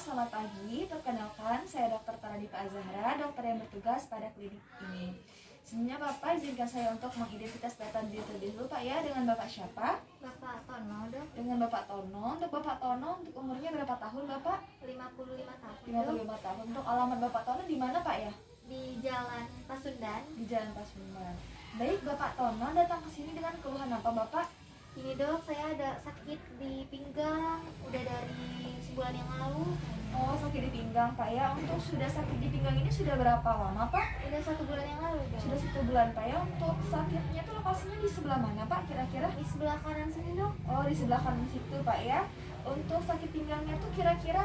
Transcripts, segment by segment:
selamat pagi. Perkenalkan, saya Dr. Taradipa Azahra, dokter yang bertugas pada klinik ini. Sebelumnya Bapak izinkan saya untuk mengidentitas data diri terlebih dahulu Pak ya. Dengan Bapak siapa? Bapak Tono, Dok. Dengan Bapak Tono. Untuk Bapak Tono, untuk umurnya berapa tahun Bapak? 55 tahun. 55 tahun. Untuk alamat Bapak Tono di mana Pak ya? Di Jalan Pasundan. Di Jalan Pasundan. Baik, Bapak Tono datang ke sini dengan keluhan apa Bapak? Ini Dok, saya ada sakit di pinggang udah dari sebulan yang lalu. Oh, sakit di pinggang Pak ya. Untuk sudah sakit di pinggang ini sudah berapa lama Pak? Udah 1 bulan yang lalu, Dok. Sudah 1 bulan Pak ya. Untuk sakitnya itu lokasinya di sebelah mana Pak kira-kira? Di sebelah kanan sini, Dok. Oh, di sebelah kanan situ Pak ya. Untuk sakit pinggangnya tuh kira-kira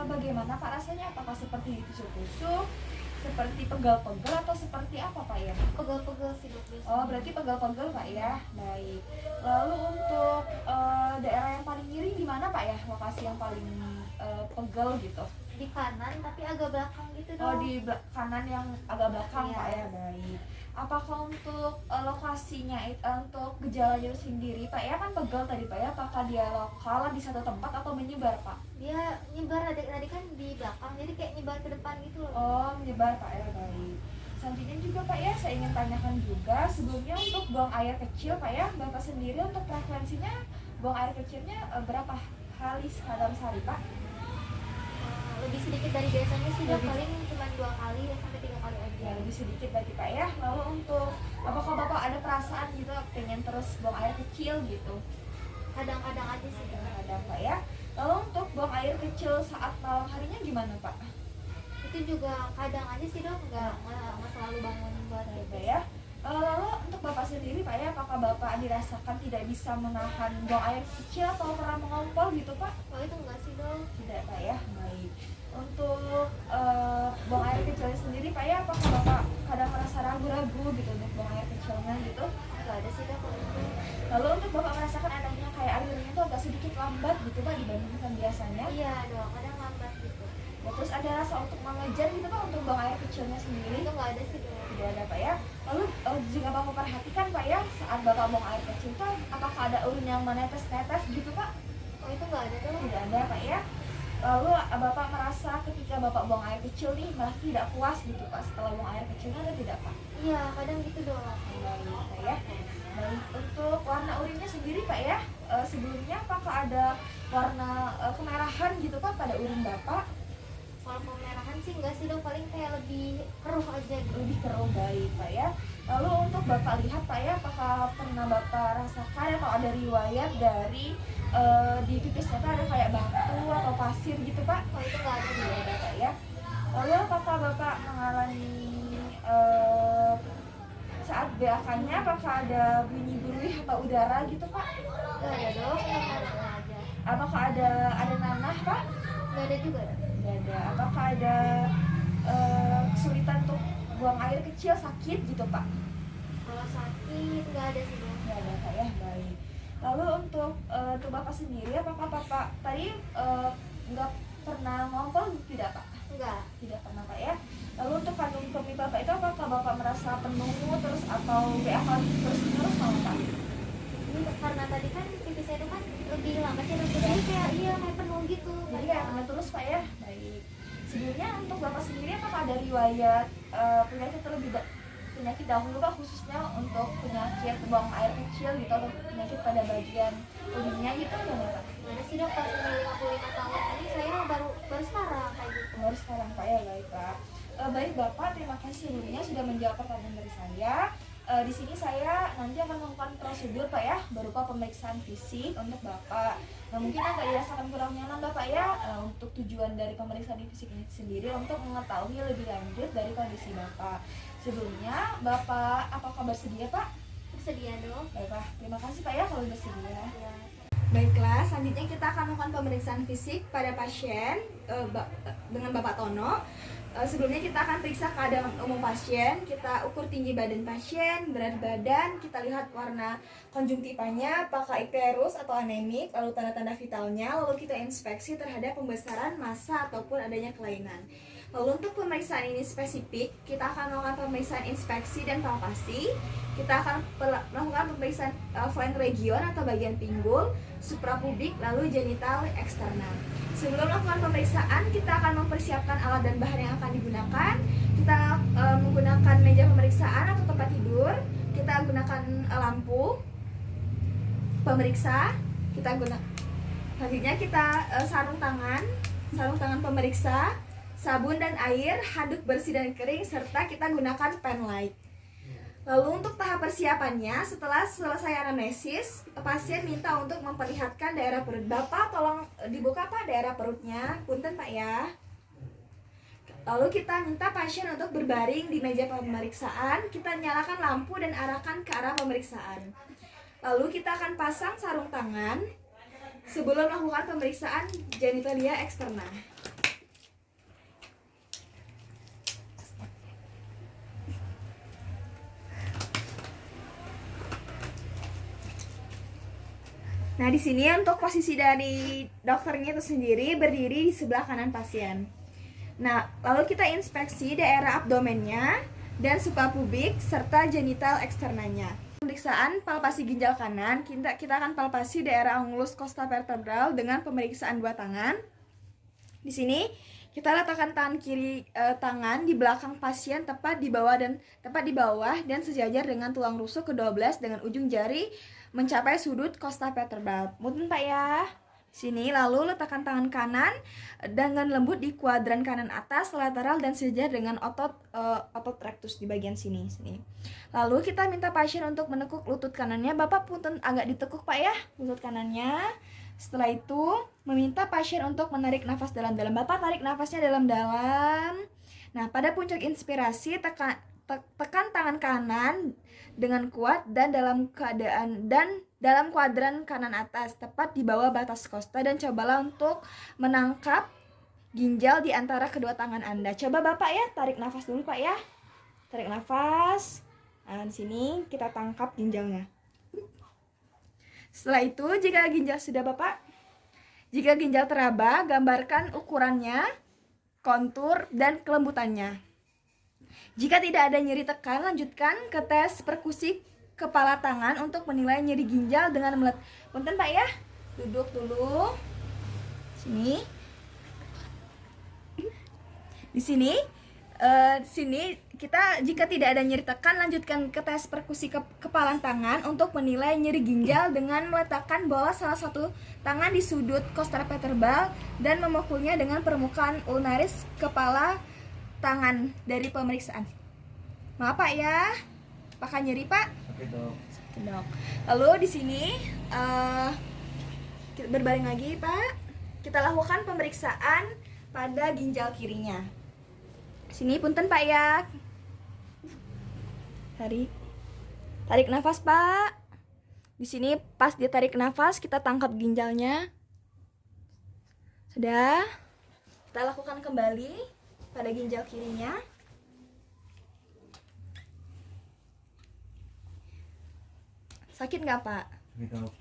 bagaimana Pak rasanya? Apakah seperti ditusuk-tusuk, seperti pegal-pegal atau seperti apa Pak ya? Pegel-pegel sih, Dok. Biasanya. Oh, berarti pegal-pegal Pak ya. Baik. Lalu untuk daerah yang paling nyeri di mana Pak ya? Lokasi yang paling pegel gitu. Di kanan tapi agak belakang gitu, Dok. Oh, di kanan yang agak belakang Iya. Pak ya. Baik. Apakah untuk lokasinya untuk gejalanya itu sendiri Pak ya, kan pegel tadi Pak ya, apakah dia lokal di satu tempat atau menyebar Pak? Dia nyebar tadi kan di belakang, jadi kayak nyebar ke depan gitu loh. Oh, menyebar Pak ya. Baik. Selanjutnya juga Pak ya, saya ingin tanyakan juga sebelumnya untuk buang air kecil Pak ya, Bapak sendiri untuk frekuensinya buang air kecilnya berapa kali dalam sehari Pak? Lebih sedikit dari biasanya sih, Dok. Lebih- Paling cuma 2 kali sampai 3 kali aja. Ya, lebih sedikit berarti Pak ya. Lalu untuk apakah Bapak ada perasaan gitu pengen terus buang air kecil gitu? Kadang-kadang aja sih, Dok. Ada Pak ya. Lalu untuk buang air kecil saat malam harinya gimana Pak? Itu juga kadang aja sih, Dok, nggak selalu bangun buat Baik, itu. Pak ya. Lalu untuk Bapak sendiri Pak ya, apakah Bapak dirasakan tidak bisa menahan buang air kecil atau pernah mengompol gitu Pak? Oh, itu enggak sih, Dok. Tidak Pak ya. Baik. Untuk buang air kecilnya sendiri Pak ya, apakah Bapak kadang merasa ragu-ragu gitu untuk buang air kecilnya gitu? Enggak ada sih, Dok, kalau itu. Lalu untuk Bapak merasakan adanya kayak airnya itu agak sedikit lambat gitu Pak dibandingkan biasanya. Iya, Dok, kadang lambat gitu. Ya, terus ada rasa untuk mengejar gitu Pak untuk buang air kecilnya sendiri? Itu enggak ada sih, Dok. Tidak ada Pak ya. Lalu jika Bapak perhatikan Pak ya, saat Bapak buang air kecil itu apakah ada urin yang menetes-netes gitu Pak? Oh, itu enggak ada, Dok. Tidak ada Pak ya. Lalu Bapak merasa ketika Bapak buang air kecil nih malah tidak puas gitu Pak setelah buang air kecilnya, ada tidak Pak? Iya, kadang gitu, Dok. Baik Pak ya. Baik, untuk warna urinnya sendiri Pak ya, sebelumnya apakah ada warna kemerahan gitu Pak pada urin Bapak? Kalau pemerahan sih enggak sih, Dok, paling kayak lebih keruh aja gitu. Lebih keruh, baik Pak ya. Lalu untuk Bapak lihat Pak ya, apakah pernah Bapak rasakan atau ada riwayat dari di pipisnya itu ada kayak batu atau pasir gitu Pak? Oh, itu enggak ada, Tidak Dok. ada Pak ya. Lalu apakah Bapak mengalami saat BAK-nya apakah ada bunyi buih atau udara gitu Pak? Enggak ada, Dok. Enggak aja. Apakah ada nanah Pak? Enggak ada juga, Dok. Tidak ada. Apakah ada kesulitan untuk buang air kecil, sakit gitu Pak? Kalau sakit enggak ada sih, Dok. Tidak ada Pak ya, baik. Lalu untuk Bapak sendiri, apakah Bapak tadi nggak pernah ngompol tidak Pak? Enggak. Tidak pernah Pak ya. Lalu untuk kandung kemih Bapak itu apakah Bapak merasa penuh terus atau BAK terus menerus mau Pak? Ini karena tadi kan pipis saya itu kan lebih lambat ya, Dok. Jadi kayak kayak penuh gitu. Jadi kayak penuh terus Pak ya, baik. Sebelumnya untuk Bapak sendiri apakah ada riwayat penyakit dahulu Pak, khususnya untuk penyakit buang air kecil gitu atau penyakit pada bagian urinnya gitu ada nggak Pak? Mana sih, Dok, pas umur 55 tahun ini saya baru sekarang kayak gitu. Baru sekarang Pak ya, baik Pak. Baik Bapak, terima kasih sebelumnya sudah menjawab pertanyaan dari saya. Di sini saya nanti akan melakukan prosedur Pak ya, berupa pemeriksaan fisik untuk Bapak. Nah, mungkin agak dirasakan kurang nyaman Bapak ya, untuk tujuan dari pemeriksaan fisik ini sendiri untuk mengetahui lebih lanjut dari kondisi Bapak. Sebelumnya Bapak apakah bersedia Pak? Bersedia, Dok. Baik Pak, terima kasih Pak ya kalau bersedia. Ya. Baiklah, selanjutnya kita akan melakukan pemeriksaan fisik pada pasien dengan Bapak Tono. Sebelumnya kita akan periksa keadaan umum pasien, kita ukur tinggi badan pasien, berat badan, kita lihat warna konjungtivanya, apakah icterus atau anemik, lalu tanda-tanda vitalnya, lalu kita inspeksi terhadap pembesaran massa ataupun adanya kelainan. Lalu untuk pemeriksaan ini spesifik, kita akan melakukan pemeriksaan inspeksi dan palpasi. Kita akan melakukan pemeriksaan flank region atau bagian pinggul, suprapubik, lalu genital eksternal. Sebelum melakukan pemeriksaan, kita akan mempersiapkan alat dan bahan yang akan digunakan. Kita menggunakan meja pemeriksaan atau tempat tidur. Kita gunakan lampu pemeriksa. Selanjutnya kita sarung tangan pemeriksa, sabun dan air, handuk bersih dan kering, serta kita gunakan pen light. Lalu untuk tahap persiapannya, setelah selesai anamnesis, pasien minta untuk memperlihatkan daerah perut. Bapak tolong dibuka Pak daerah perutnya, punten Pak ya. Lalu kita minta pasien untuk berbaring di meja pemeriksaan. Kita nyalakan lampu dan arahkan ke arah pemeriksaan. Lalu kita akan pasang sarung tangan sebelum melakukan pemeriksaan genitalia eksterna. Nah, di sini untuk posisi dari dokternya itu sendiri berdiri di sebelah kanan pasien. Nah, lalu kita inspeksi daerah abdomennya dan suprapubik serta genital eksternanya. Pemeriksaan palpasi ginjal kanan, kita akan palpasi daerah angulus costa vertebral dengan pemeriksaan dua tangan. Di sini kita letakkan tangan kiri tangan di belakang pasien tepat di bawah dan sejajar dengan tulang rusuk ke-12 dengan ujung jari mencapai sudut costa vertebral. Mungkin Pak ya. Sini lalu letakkan tangan kanan dengan lembut di kuadran kanan atas lateral dan sejajar dengan otot rectus di bagian sini. Lalu kita minta pasien untuk menekuk lutut kanannya. Bapak punten agak ditekuk Pak ya lutut kanannya. Setelah itu meminta pasien untuk menarik nafas dalam-dalam. Bapak tarik nafasnya dalam-dalam. Nah, pada puncak inspirasi tekan tangan kanan dengan kuat dan dalam kuadran kanan atas tepat di bawah batas kosta, dan cobalah untuk menangkap ginjal di antara kedua tangan Anda. Coba Bapak ya, tarik nafas dulu Pak ya. Tarik nafas. Nah, di sini kita tangkap ginjalnya. Setelah itu, jika ginjal teraba, gambarkan ukurannya, kontur, dan kelembutannya. Jika tidak ada nyeri tekan, lanjutkan ke tes perkusi kepala tangan untuk menilai nyeri ginjal dengan punten Pak ya. Duduk dulu. Sini. Di sini kita jika tidak ada nyeri tekan, lanjutkan ke tes perkusi kepalan tangan untuk menilai nyeri ginjal dengan meletakkan bola salah satu tangan di sudut costa vertebral dan memukulnya dengan permukaan ulnaris kepala tangan dari pemeriksaan. Maaf Pak ya. Apakah nyeri Pak? Sakit dok. Sakit dok. Lalu di sini kita berbaring lagi Pak. Kita lakukan pemeriksaan pada ginjal kirinya. Sini punten Pak ya. Tarik nafas Pak. Di sini pas dia tarik nafas kita tangkap ginjalnya. Sudah. Kita lakukan kembali pada ginjal kirinya. Sakit nggak Pak? Sakit dok.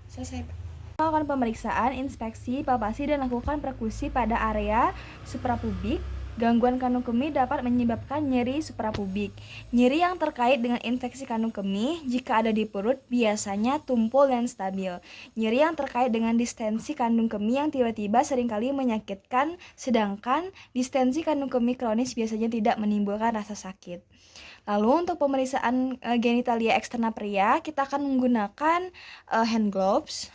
Selesai Pak. Melakukan pemeriksaan, inspeksi, palpasi, dan lakukan perkusi pada area suprapubik. Gangguan kandung kemih dapat menyebabkan nyeri suprapubik. Nyeri yang terkait dengan infeksi kandung kemih jika ada di perut biasanya tumpul dan stabil. Nyeri yang terkait dengan distensi kandung kemih yang tiba-tiba seringkali menyakitkan, sedangkan distensi kandung kemih kronis biasanya tidak menimbulkan rasa sakit. Lalu untuk pemeriksaan genitalia eksterna pria, kita akan menggunakan hand gloves.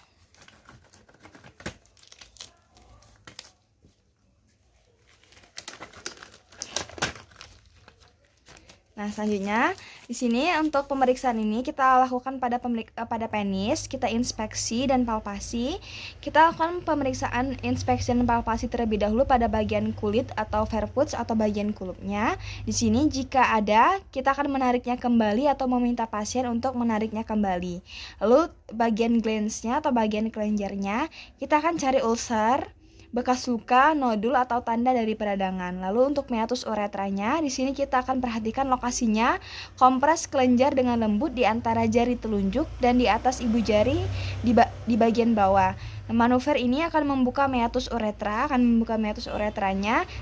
Nah, selanjutnya di sini untuk pemeriksaan ini kita lakukan pada penis, kita inspeksi dan palpasi. Kita lakukan pemeriksaan inspeksi dan palpasi terlebih dahulu pada bagian kulit atau verputs atau bagian kulupnya. Di sini jika ada, kita akan menariknya kembali atau meminta pasien untuk menariknya kembali. Lalu bagian glans-nya atau bagian kelenjarnya, kita akan cari ulcer, bekas luka, nodul atau tanda dari peradangan. Lalu untuk meatus uretranya, di sini kita akan perhatikan lokasinya, kompres kelenjar dengan lembut di antara jari telunjuk dan di atas ibu jari di bagian bawah. Nah, manuver ini akan membuka meatus uretranya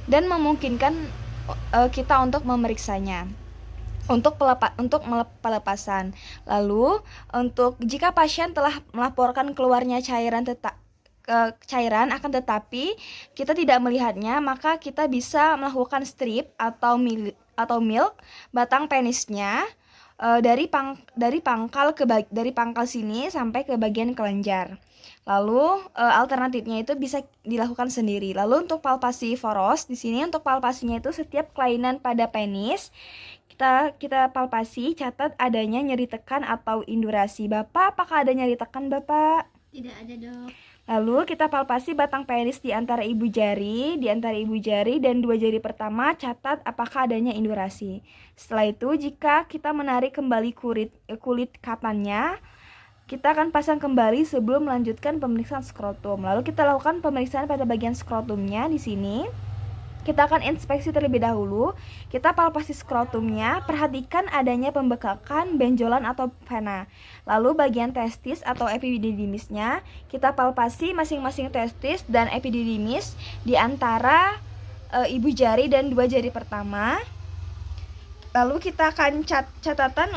dan memungkinkan kita untuk memeriksanya. Untuk pelepasan. Lalu untuk jika pasien telah melaporkan keluarnya cairan akan tetapi kita tidak melihatnya, maka kita bisa melakukan strip atau milk batang penisnya dari pangkal sini sampai ke bagian kelenjar. Lalu alternatifnya itu bisa dilakukan sendiri. Lalu untuk palpasi foros, di sini untuk palpasinya itu setiap kelainan pada penis kita palpasi, catat adanya nyeri tekan atau indurasi. Bapak, apakah ada nyeri tekan, Bapak? Tidak ada, Dok. Lalu kita palpasi batang penis di antara ibu jari dan dua jari pertama, catat apakah adanya indurasi. Setelah itu, jika kita menarik kembali kulit katannya, kita akan pasang kembali sebelum melanjutkan pemeriksaan skrotum. Lalu kita lakukan pemeriksaan pada bagian skrotumnya di sini. Kita akan inspeksi terlebih dahulu. Kita palpasi skrotumnya, perhatikan adanya pembekakan, benjolan atau vena. Lalu bagian testis atau epididymisnya, kita palpasi masing-masing testis dan epididymis di antara ibu jari dan dua jari pertama. Lalu kita akan catatan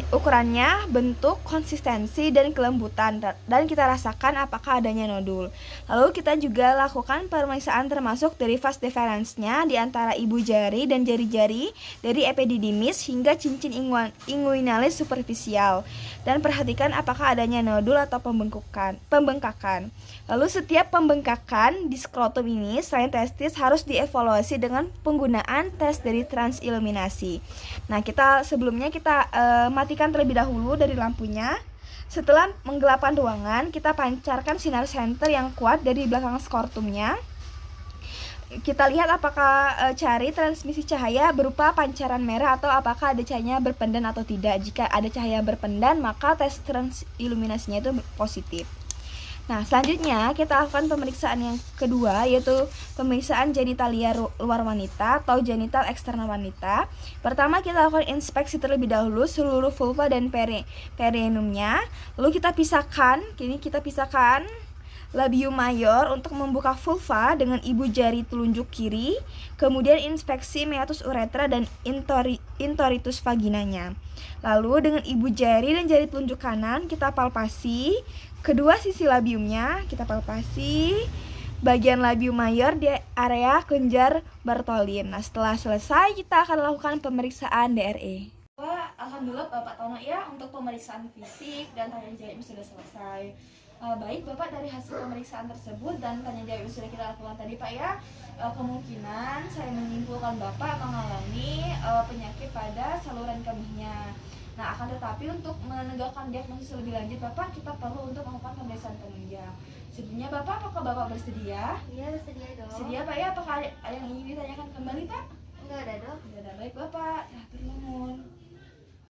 ukurannya, bentuk, konsistensi, dan kelembutan, dan kita rasakan apakah adanya nodul. Lalu kita juga lakukan pemeriksaan termasuk dari vas deferensnya di antara ibu jari dan jari-jari dari epididymis hingga cincin inguinalis superficial, dan perhatikan apakah adanya nodul atau pembengkakan. Lalu setiap pembengkakan di skrotum ini selain testis harus dievaluasi dengan penggunaan tes dari transiluminasi. Nah, sebelumnya kita matikan terlebih dahulu dari lampunya. Setelah menggelapkan ruangan, kita pancarkan sinar senter yang kuat dari belakang skrotumnya. Kita lihat apakah cari transmisi cahaya berupa pancaran merah atau apakah ada cahaya berpendan atau tidak. Jika ada cahaya berpendan, maka tes transiluminasinya itu positif. Nah, selanjutnya kita lakukan pemeriksaan yang kedua, yaitu pemeriksaan genitalia luar wanita atau genital eksternal wanita. Pertama, kita lakukan inspeksi terlebih dahulu seluruh vulva dan perineumnya. Lalu kita pisahkan labium mayor untuk membuka vulva dengan ibu jari telunjuk kiri, kemudian inspeksi meatus uretra dan intoritus vaginanya. Lalu dengan ibu jari dan jari telunjuk kanan kita palpasi kedua sisi labiumnya, kita palpasi bagian labium mayor di area kelenjar Bartholin. Nah, setelah selesai kita akan lakukan pemeriksaan DRE. Alhamdulillah Bapak Tono ya, untuk pemeriksaan fisik dan tanya jawab sudah selesai. Baik Bapak, dari hasil pemeriksaan tersebut dan tanya jawab yang sudah kita lakukan tadi Pak ya, kemungkinan saya menyimpulkan Bapak mengalami penyakit pada saluran kemihnya. Nah, akan tetapi untuk menegakkan diagnosis lebih lanjut Bapak, kita perlu untuk melakukan pemeriksaan penunjang. Sebelumnya Bapak, apakah Bapak bersedia? Iya, bersedia, Dok. Sedia Pak ya, apakah ada yang ingin ditanyakan kembali Pak? Enggak ada, Dok. Tidak ada. Baik Bapak,